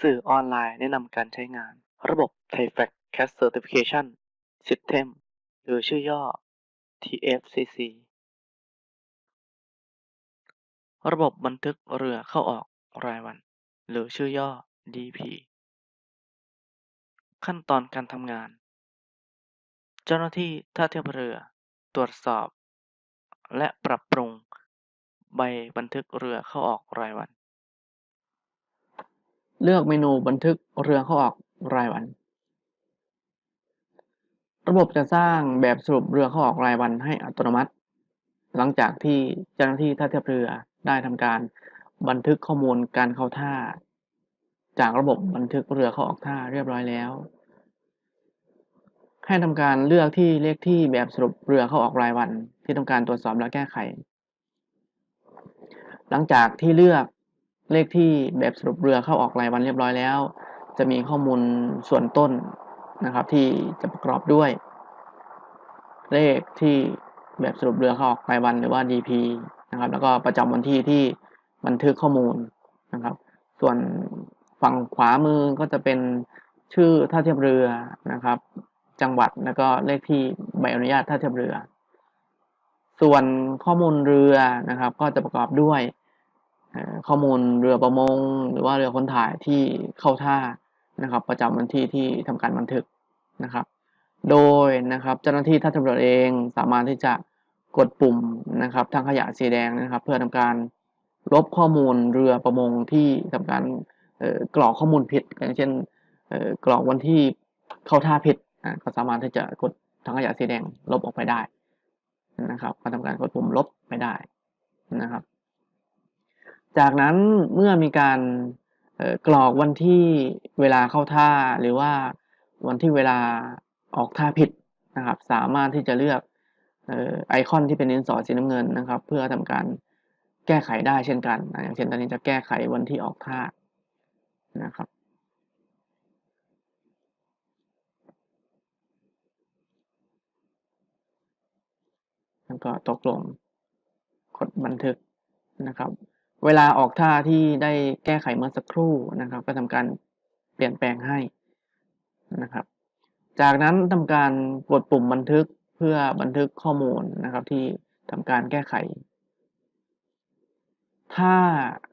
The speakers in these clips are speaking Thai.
สื่อออนไลน์แนะนำการใช้งานระบบ ThaiFact Cat Certification System หรือชื่อย่อ TFCC ระบบบันทึกเรือเข้าออกรายวันหรือชื่อย่อ DP ขั้นตอนการทำงานเจ้าหน้าที่ท่าเทียบเรือตรวจสอบและปรับปรุงใบบันทึกเรือเข้าออกรายวันเลือกเมนูบันทึกเรือเข้าออกรายวันระบบจะสร้างแบบสรุปเรือเข้าออกรายวันให้อัตโนมัติหลังจากที่เจ้าหน้าที่ท่าเทียบเรือได้ทำการบันทึกข้อมูลการเข้าท่าจากระบบบันทึกเรือเข้าออกท่าเรียบร้อยแล้วให้ทำการเลือกที่เลขที่แบบสรุปเรือเข้าออกรายวันที่ต้องการตรวจสอบและแก้ไขหลังจากที่เลือกเลขที่แบบสรุปเรือเข้าออกรายวันเรียบร้อยแล้วจะมีข้อมูลส่วนต้นนะครับที่จะประกอบด้วยเลขที่แบบสรุปเรือเข้าออกรายวันหรือว่า DP นะครับแล้วก็ประจำวันที่ที่บันทึกข้อมูลนะครับส่วนฝั่งขวามือก็จะเป็นชื่อท่าเทียบเรือนะครับจังหวัดแล้วก็เลขที่ใบอนุญาตท่าเทียบเรือส่วนข้อมูลเรือนะครับก็จะประกอบด้วยข้อมูลเรือประมงหรือว่าเรือขนถ่ายที่เข้าท่านะครับประจำวันที่ที่ทำการบันทึกนะครับโดยนะครับเจ้าหน้าที่ท่าเทียบเรือเองสามารถที่จะกดปุ่มนะครับทางขยะสีแดงนะครับเพื่อทำการลบข้อมูลเรือประมงที่ทำการกรอกข้อมูลผิดอย่างเช่นกรอกวันที่เข้าท่าผิดก็สามารถที่จะกดทางขยะสีแดงลบออกไปได้นะครับก็ทำการกดปุ่มลบไปได้นะครับจากนั้นเมื่อมีการกรอกวันที่เวลาเข้าท่าหรือว่าวันที่เวลาออกท่าผิดนะครับสามารถที่จะเลือกไอคอนที่เป็นดินสอสีน้ำเงินนะครับเพื่อทำการแก้ไขได้เช่นกันอย่างเช่นตอนนี้จะแก้ไขวันที่ออกท่านะครับแล้วก็ตกลงกดบันทึกนะครับเวลาออกท่าที่ได้แก้ไขเมื่อสักครู่นะครับก็ทำการเปลี่ยนแปลงให้นะครับจากนั้นทำการกดปุ่มบันทึกเพื่อบันทึกข้อมูลนะครับที่ทำการแก้ไขถ้า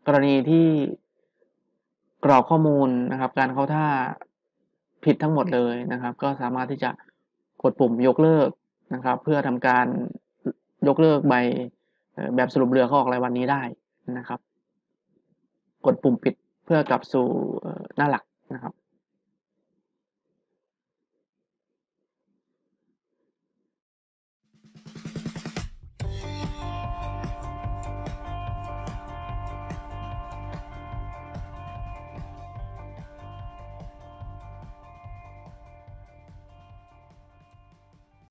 กรณีที่กรอกข้อมูลนะครับการเข้าท่าผิดทั้งหมดเลยนะครับก็สามารถที่จะกดปุ่มยกเลิกนะครับเพื่อทำการยกเลิกใบแบบสรุปเรือเข้าออกรายวันนี้ได้นะครับกดปุ่มปิดเพื่อกลับสู่หน้าหลักนะครับ